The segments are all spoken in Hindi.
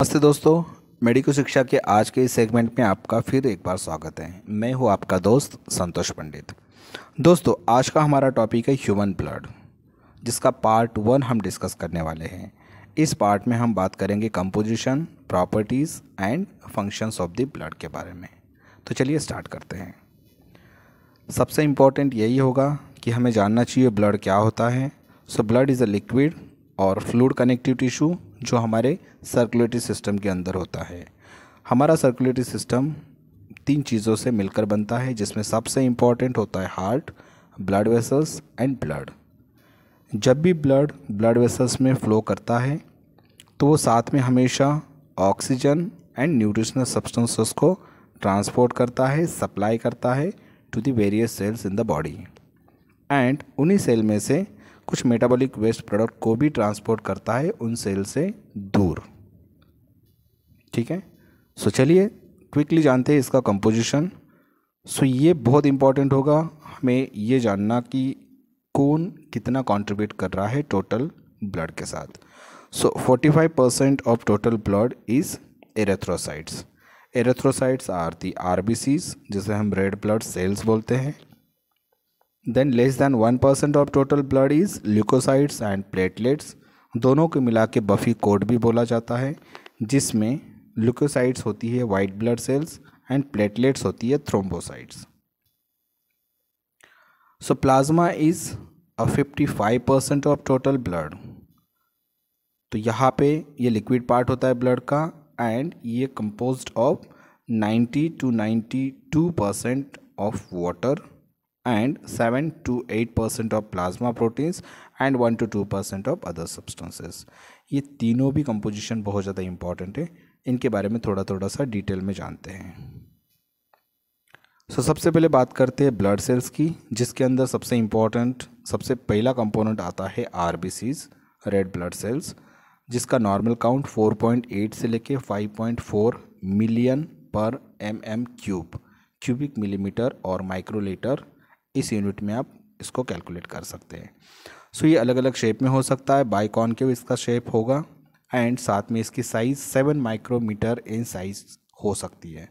नमस्ते दोस्तों। मेडिको शिक्षा के आज के इस सेगमेंट में आपका फिर एक बार स्वागत है। मैं हूं आपका दोस्त संतोष पंडित। दोस्तों, आज का हमारा टॉपिक है ह्यूमन ब्लड, जिसका पार्ट 1 हम डिस्कस करने वाले हैं। इस पार्ट में हम बात करेंगे composition, properties and functions of the blood के बारे में। तो चलिए स्टार्ट करते हैं। सबसे इम्पॉर्टेंट यही होगा कि हमें जानना चाहिए ब्लड क्या होता है। So blood is a liquid और फ्लूइड कनेक्टिव टिश्यू जो हमारे सर्कुलेटरी सिस्टम के अंदर होता है। हमारा सर्कुलेटरी सिस्टम 3 चीज़ों से मिलकर बनता है, जिसमें सबसे इम्पॉर्टेंट होता है heart, blood vessels and blood. जब भी ब्लड वेसल्स में फ़्लो करता है तो वो साथ में हमेशा ऑक्सीजन एंड न्यूट्रिशनल सब्सटेंसेस को ट्रांसपोर्ट करता है, सप्लाई करता है to the various cells in the body. And उन्हीं सेल में से कुछ मेटाबॉलिक वेस्ट प्रोडक्ट को भी ट्रांसपोर्ट करता है उन सेल से दूर। ठीक है, सो चलिए क्विकली जानते हैं इसका कंपोजिशन। सो ये बहुत इंपॉर्टेंट होगा हमें ये जानना कि कौन कितना कंट्रीब्यूट कर रहा है टोटल ब्लड के साथ। So 45% of total blood is erythrocytes. Erythrocytes are the RBCs, जिसे हम रेड ब्लड सेल्स बोलते हैं। Then less than 1% of total blood is leukocytes and platelets. दोनों को मिला के बफी कोड भी बोला जाता है, जिसमें ल्यूकोसाइट्स होती है white blood sales and platelets होती है thrombocytes. So plasma is a 55% of total blood. तो यहाँ पे ये लिक्विड पार्ट होता है ब्लड का, एंड ये composed of 90 to 92% of water and 7 to 8% of plasma proteins and 1 to 2% of other substances। ये तीनों भी कंपोजिशन बहुत ज़्यादा इंपॉर्टेंट है, इनके बारे में थोड़ा सा डिटेल में जानते हैं। सबसे पहले बात करते हैं ब्लड सेल्स की, जिसके अंदर सबसे पहला कंपोनेंट आता है आरबीसीज, रेड ब्लड सेल्स, जिसका नॉर्मल काउंट 4.8 से लेके 5.4 मिलियन पर क्यूबिक मिलीमीटर और माइक्रोलीटर, इस यूनिट में आप इसको कैलकुलेट कर सकते हैं। सो ये अलग अलग शेप में हो सकता है, बाइकॉनकेव इसका शेप होगा, एंड साथ में इसकी साइज़ 7 माइक्रोमीटर इन साइज हो सकती है।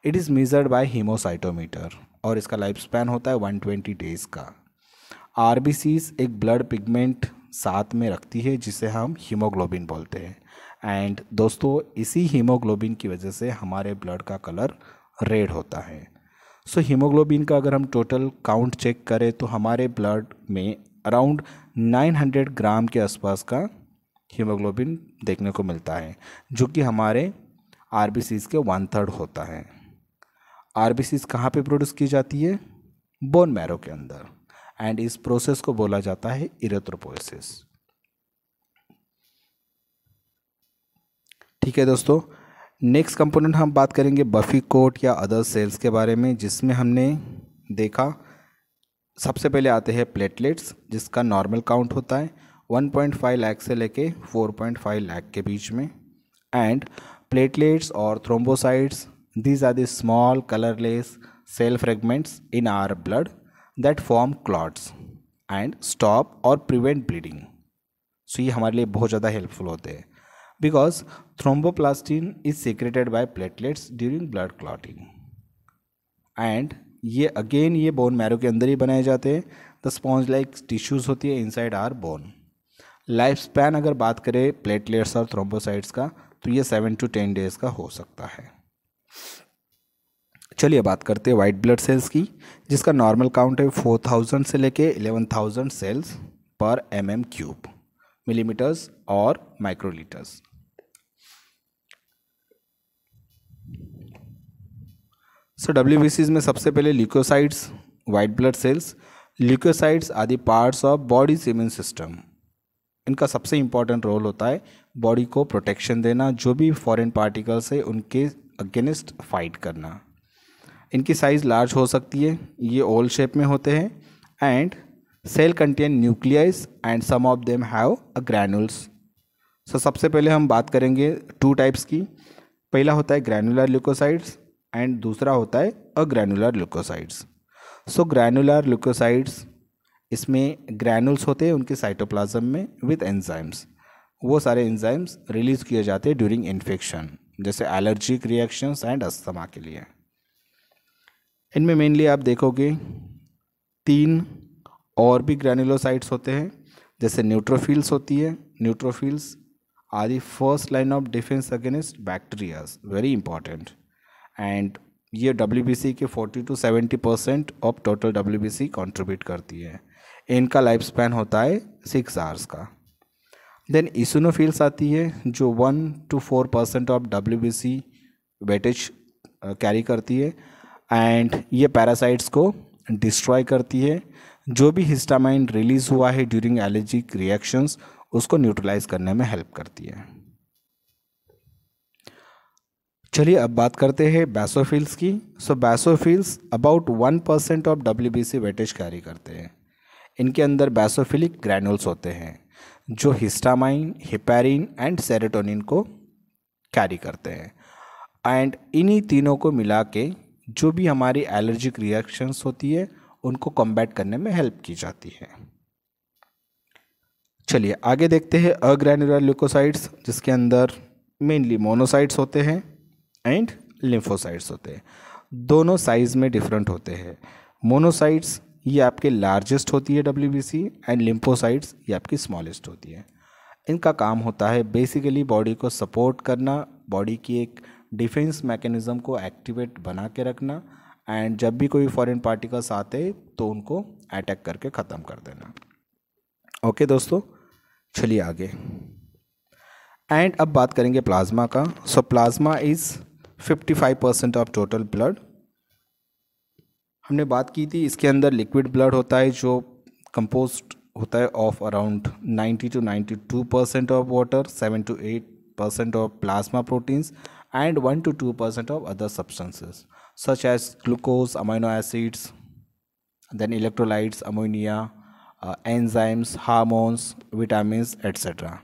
It is measured by haemocytometer और इसका लाइफ स्पैन होता है 120 डेज़ का। आरबीसीज एक ब्लड पिगमेंट साथ में रखती है, जिसे हम हीमोग्लोबिन बोलते हैं। एंड दोस्तों, इसी हीमोग्लोबिन की वजह से हमारे ब्लड का कलर रेड होता है। सो हीमोग्लोबिन का अगर हम टोटल काउंट चेक करें तो हमारे ब्लड में अराउंड 900 ग्राम के आसपास का हीमोग्लोबिन देखने को मिलता है, जो कि हमारे आरबीसीज के 1/3 होता है। आरबीसीज कहाँ पे प्रोड्यूस की जाती है? बोन मैरो के अंदर, एंड इस प्रोसेस को बोला जाता है इरेथ्रोपोएसिस। ठीक है दोस्तों, नेक्स्ट कंपोनेंट हम बात करेंगे बफी कोट या अदर सेल्स के बारे में, जिसमें हमने देखा सबसे पहले आते हैं प्लेटलेट्स, जिसका नॉर्मल काउंट होता है 1.5 लाख से लेके 4.5 लाख के बीच में। एंड प्लेटलेट्स और thrombocytes, these are the small colourless cell fragments in our blood that form clots and stop और प्रिवेंट ब्लीडिंग। सो ये हमारे लिए बहुत ज़्यादा हेल्पफुल होते हैं, because thromboplastin is secreted by platelets during blood clotting। And ये बोन मैरो के अंदर ही बनाए जाते हैं। द स्पॉन्ज लाइक टिश्यूज़ होती है inside our bone. Life span अगर बात करें प्लेटलेट्स और थ्रोम्बोसाइट्स का, तो ये 7 to 10 डेज़ का हो सकता है। चलिए बात करते हैं वाइट ब्लड सेल्स की, जिसका नॉर्मल काउंट है 4000 से लेके 11000 सेल्स पर mm³ मिलीमीटर्स और माइक्रोलीटर्स। सो डब्ल्यूबीसीज में सबसे पहले leucocytes, white blood cells. Leucocytes are the parts of body's immune system. इनका सबसे इंपॉर्टेंट रोल होता है बॉडी को प्रोटेक्शन देना, जो भी फॉरेन पार्टिकल्स है उनके अगेंस्ट फाइट करना। इनकी साइज़ लार्ज हो सकती है, ये ओवल शेप में होते हैं, and cell contain nucleus and some of them have a granules. So सबसे पहले हम बात करेंगे 2 टाइप्स की। पहला होता है ग्रैनुलर ल्यूकोसाइट्स एंड दूसरा होता है अग्रैनुलर ल्यूकोसाइट्स। सो ग्रैनुलर ल्यूकोसाइट्स, इसमें ग्रैनुल्स होते हैं उनके साइटोप्लाज्म में विद एंजाइम्स। वो सारे एंजाइम्स रिलीज किए जाते हैं ड्यूरिंग इन्फेक्शन, जैसे एलर्जिक रिएक्शंस एंड अस्थमा के लिए। इनमें मेनली आप देखोगे 3 और भी ग्रैनुलोसाइट्स होते हैं, जैसे न्यूट्रोफिल्स होती है। Neutrophils are the first line of defence against bacterias, very important. And ये WBC के 40 to 70% of total WBC contribute करती है। इनका लाइफ स्पैन होता है 6 आवर्स का। देन इसिनोफिल्स आती है जो 1 to 4% of WBC weightage carry करती है, एंड ये पैरासाइट्स को डिस्ट्रॉय करती है। जो भी हिस्टामाइन रिलीज हुआ है ड्यूरिंग एलर्जिक रिएक्शंस उसको न्यूट्रलाइज करने में हेल्प करती है। चलिए अब बात करते हैं बैसोफिल्स की। So basophils about 1% of WBC weightage carry करते हैं। इनके अंदर बैसोफिलिक ग्रैनुल्स होते हैं जो हिस्टामाइन, हिपैरिन एंड सेरोटोनिन को कैरी करते हैं, एंड इन्हीं तीनों को मिला के जो भी हमारी एलर्जिक रिएक्शंस होती है उनको कॉम्बैट करने में हेल्प की जाती है। चलिए आगे देखते हैं अग्रैनुलर ल्यूकोसाइट्स, जिसके अंदर मेनली मोनोसाइट्स होते हैं एंड लिम्फोसाइट्स होते हैं। दोनों साइज में डिफरेंट होते हैं। मोनोसाइट्स ये आपके लार्जेस्ट होती है WBC, एंड लिम्फोसाइट्स ये आपकी स्मॉलेस्ट होती है। इनका काम होता है बेसिकली बॉडी को सपोर्ट करना, बॉडी की एक डिफेंस मैकेनिज्म को एक्टिवेट बना के रखना, एंड जब भी कोई फॉरेन पार्टिकल्स आते तो उनको अटैक करके ख़त्म कर देना। ओके दोस्तों, चलिए आगे। एंड अब बात करेंगे प्लाज्मा का। सो plasma is 55% of total blood. हमने बात की थी इसके अंदर लिक्विड ब्लड होता है जो कंपोस्ट होता है of around 90 to 92% of water, 7 to 8% of plasma proteins and 1 to 2% of other substances such as glucose, amino acids, then electrolytes, ammonia, enzymes, hormones, vitamins etcetera.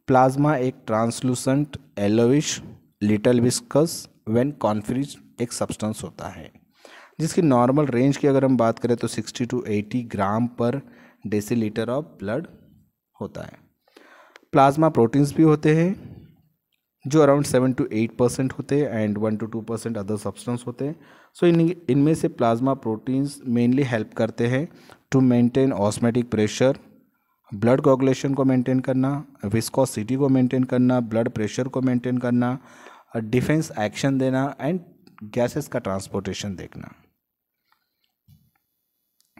Plasma एक translucent, yellowish, little viscous when कॉन्फ्रीज एक सब्सटेंस होता है, जिसकी नॉर्मल रेंज की अगर हम बात करें तो 60 to 80 ग्राम पर डेसीलीटर ऑफ ब्लड होता है। प्लाज्मा प्रोटीन्स भी होते हैं जो अराउंड 7 to 8% होते हैं, एंड 1 to 2% अदर सब्सटेंस होते हैं। सो इनमें से प्लाज्मा प्रोटीन्स मेनली हेल्प करते हैं to maintain osmotic pressure, blood coagulation को मेंटेन करना, विस्कोसिटी को मेंटेन करना, ब्लड प्रेशर को मेंटेन करना, डिफेंस एक्शन देना, एंड गैसेस का ट्रांसपोर्टेशन देखना।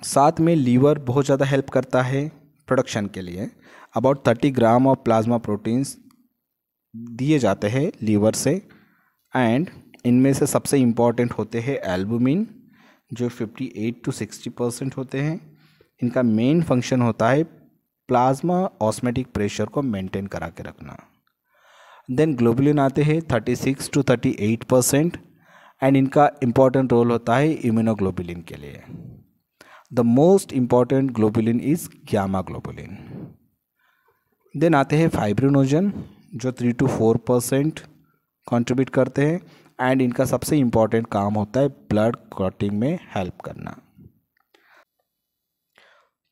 साथ में लीवर बहुत ज़्यादा हेल्प करता है प्रोडक्शन के लिए। About 30 gram of plasma proteins दिए जाते हैं लीवर से, एंड इनमें से सबसे इम्पॉर्टेंट होते हैं एल्बुमिन जो 58 to 60% होते हैं। इनका मेन फंक्शन होता है प्लाज्मा ऑस्मेटिक प्रेशर को मेंटेन करा के रखना। देन ग्लोबुलिन आते हैं 36 to 38%, एंड इनका इम्पॉर्टेंट रोल होता है इम्यूनोग्लोबुलिन के लिए। The most important globulin is gamma globulin. Then आते हैं फाइब्रिनोजन जो 3 to 4% कंट्रीब्यूट करते हैं, एंड इनका सबसे इम्पॉर्टेंट काम होता है ब्लड क्लॉटिंग में हेल्प करना।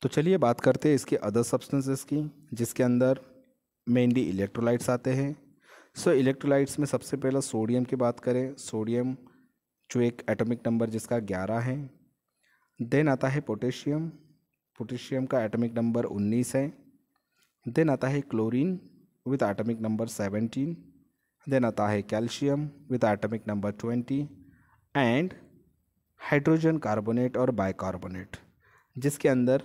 तो चलिए बात करते हैं इसके अदर सब्सटेंसेस की, जिसके अंदर मेनली इलेक्ट्रोलाइट्स आते हैं। सो इलेक्ट्रोलाइट्स में सबसे पहला सोडियम की बात करें, सोडियम जो एक एटॉमिक नंबर जिसका 11 है। देन आता है पोटेशियम, पोटेशियम का एटॉमिक नंबर 19 है। देन आता है chlorine with atomic number 17। Then आता है calcium with atomic number 20, and hydrogen carbonate और बाइकार्बोनेट, जिसके अंदर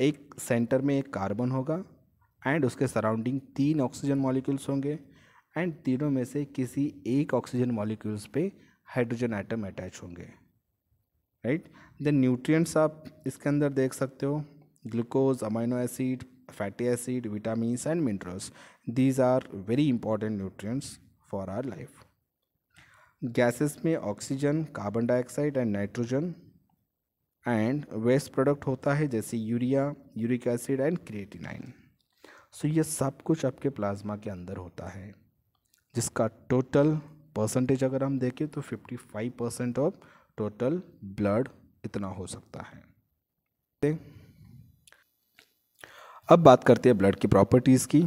एक सेंटर में एक कार्बन होगा एंड उसके सराउंडिंग 3 ऑक्सीजन मॉलिक्यूल्स होंगे, एंड तीनों में से किसी एक ऑक्सीजन मॉलिक्यूल्स पे हाइड्रोजन एटम अटैच होंगे, राइट। देन न्यूट्रिएंट्स आप इसके अंदर देख सकते हो, glucose, amino acid, fatty acid, vitamins and minerals. These are very important nutrients for our life. Gases में oxygen, carbon dioxide and nitrogen, and waste product होता है जैसे urea, uric acid and creatinine. So ये सब कुछ आपके प्लाज्मा के अंदर होता है, जिसका टोटल परसेंटेज अगर हम देखें तो 55% ऑफ टोटल ब्लड इतना हो सकता है। अब बात करते हैं ब्लड की प्रॉपर्टीज़ की।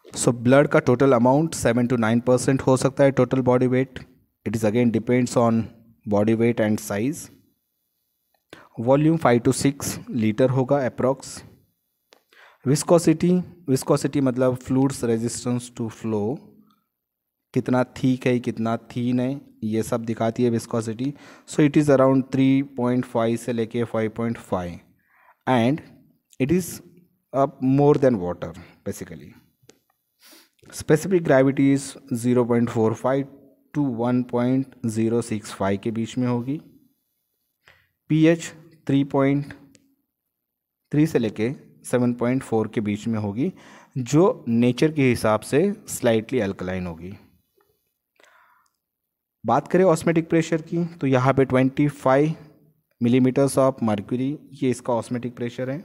सो ब्लड का टोटल अमाउंट 7 to 9% हो सकता है total body weight. It is again depends on body weight and size. Volume 5 to 6 litre होगा अप्रॉक्स. विस्कोसिटी, विस्कोसिटी मतलब फ्लूइड्स रेजिस्टेंस टू फ्लो, कितना थिक है कितना थीन है ये सब दिखाती है viscosity. So it is around 3.5 से लेके 5.5 and it is up more than water basically. Specific gravity is 0.45 to 1.065 के बीच में होगी. पीएच 3.3 से लेके 7.4 के बीच में होगी, जो नेचर के हिसाब से स्लाइटली अल्कलाइन होगी. बात करें ऑस्मेटिक प्रेशर की तो यहाँ पे 25 मिलीमीटर्स ऑफ मर्क्यूरी ये इसका ऑस्मेटिक प्रेशर है.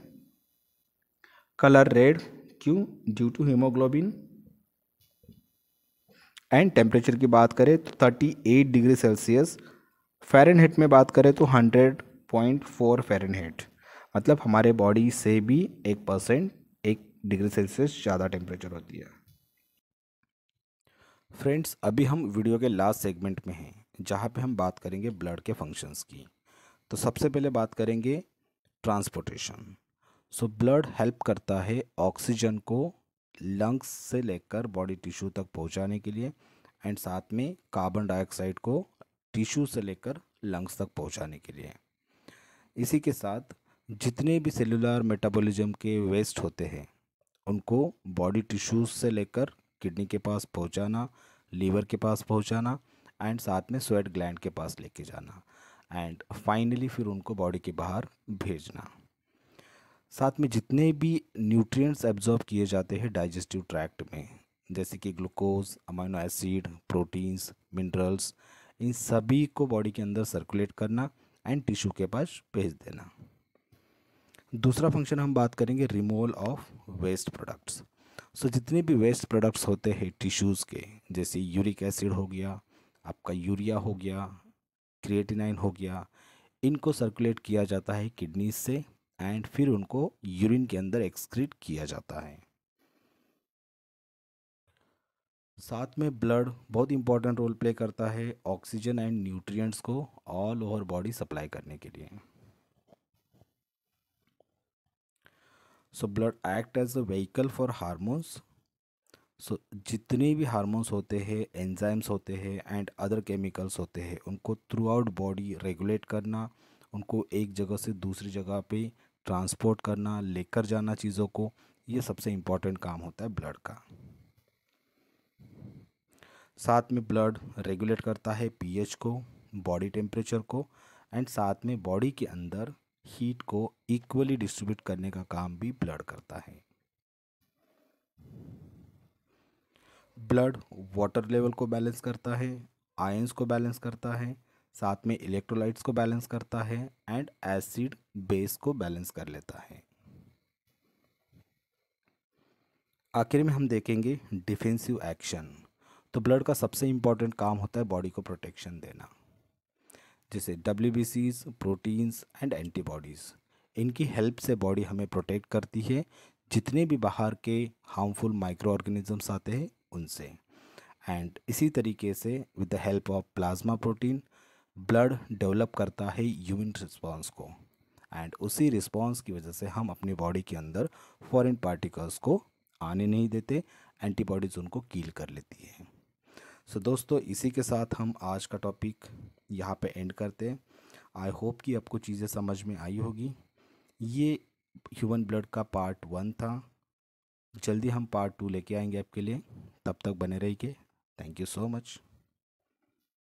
कलर रेड, क्यों? Due to haemoglobin. And temperature की बात करें तो 38 डिग्री सेल्सियस. फ़ारेनहीट में बात करें तो 100.4 फ़ारेनहीट, मतलब हमारे बॉडी से भी 1 डिग्री सेल्सियस ज़्यादा टेम्परेचर होती है. फ्रेंड्स, अभी हम वीडियो के लास्ट सेगमेंट में हैं जहाँ पे हम बात करेंगे ब्लड के फंक्शंस की. तो सबसे पहले बात करेंगे ट्रांसपोर्टेशन. सो ब्लड हेल्प करता है ऑक्सीजन को लंग्स से लेकर बॉडी टिश्यू तक पहुंचाने के लिए एंड साथ में कार्बन डाइऑक्साइड को टिश्यू से लेकर लंग्स तक पहुंचाने के लिए. इसी के साथ जितने भी सेलुलर मेटाबॉलिज्म के वेस्ट होते हैं उनको बॉडी टिश्यूज से लेकर किडनी के पास पहुंचाना, लीवर के पास पहुंचाना एंड साथ में स्वेट ग्लैंड के पास लेके जाना एंड फाइनली फिर उनको बॉडी के बाहर भेजना. साथ में जितने भी न्यूट्रिएंट्स एब्जॉर्ब किए जाते हैं डाइजेस्टिव ट्रैक्ट में, जैसे कि glucose, amino acid, proteins, minerals, इन सभी को बॉडी के अंदर सर्कुलेट करना एंड टिश्यू के पास भेज देना. दूसरा फंक्शन हम बात करेंगे रिमूवल ऑफ वेस्ट प्रोडक्ट्स. सो जितने भी वेस्ट प्रोडक्ट्स होते हैं टिश्यूज़ के, जैसे यूरिक एसिड हो गया, आपका यूरिया हो गया, क्रिएटिनाइन हो गया, इनको सर्कुलेट किया जाता है किडनीज से एंड फिर उनको यूरिन के अंदर एक्सक्रीट किया जाता है. साथ में ब्लड बहुत इंपॉर्टेंट रोल प्ले करता है ऑक्सीजन एंड न्यूट्रिएंट्स को ऑल ओवर बॉडी सप्लाई करने के लिए. So blood act as a vehicle for hormones. So जितने भी हार्मोन्स होते हैं, एंजाइम्स होते हैं एंड अदर केमिकल्स होते हैं, उनको थ्रू आउट बॉडी रेगुलेट करना, उनको एक जगह से दूसरी जगह पे ट्रांसपोर्ट करना, लेकर जाना चीज़ों को, ये सबसे इम्पॉर्टेंट काम होता है ब्लड का. साथ में ब्लड रेगुलेट करता है पीएच को, बॉडी टेम्परेचर को एंड साथ में बॉडी के अंदर हीट को इक्वली डिस्ट्रीब्यूट करने का काम भी ब्लड करता है. ब्लड वाटर लेवल को बैलेंस करता है, आयंस को बैलेंस करता है, साथ में इलेक्ट्रोलाइट्स को बैलेंस करता है एंड एसिड बेस को बैलेंस कर लेता है. आखिर में हम देखेंगे डिफेंसिव एक्शन. तो ब्लड का सबसे इम्पॉर्टेंट काम होता है बॉडी को प्रोटेक्शन देना, जैसे डब्ल्यूबीसीज, प्रोटीन्स एंड एंटीबॉडीज़, इनकी हेल्प से बॉडी हमें प्रोटेक्ट करती है जितने भी बाहर के हार्मफुल माइक्रो ऑर्गेनिजम्स आते हैं उनसे. एंड इसी तरीके से with the help of plasma protein blood develop करता है इम्यून रिस्पॉन्स को एंड उसी रिस्पॉन्स की वजह से हम अपनी बॉडी के अंदर फॉरेन पार्टिकल्स को आने नहीं देते, एंटीबॉडीज़ उनको कील कर लेती है. सो दोस्तों, इसी के साथ हम आज का टॉपिक यहाँ पे एंड करते हैं. आई होप कि आपको चीज़ें समझ में आई होगी. ये ह्यूमन ब्लड का पार्ट 1 था. जल्दी हम पार्ट 2 लेके आएंगे आपके लिए. तब तक बने रहिए. Thank you so much.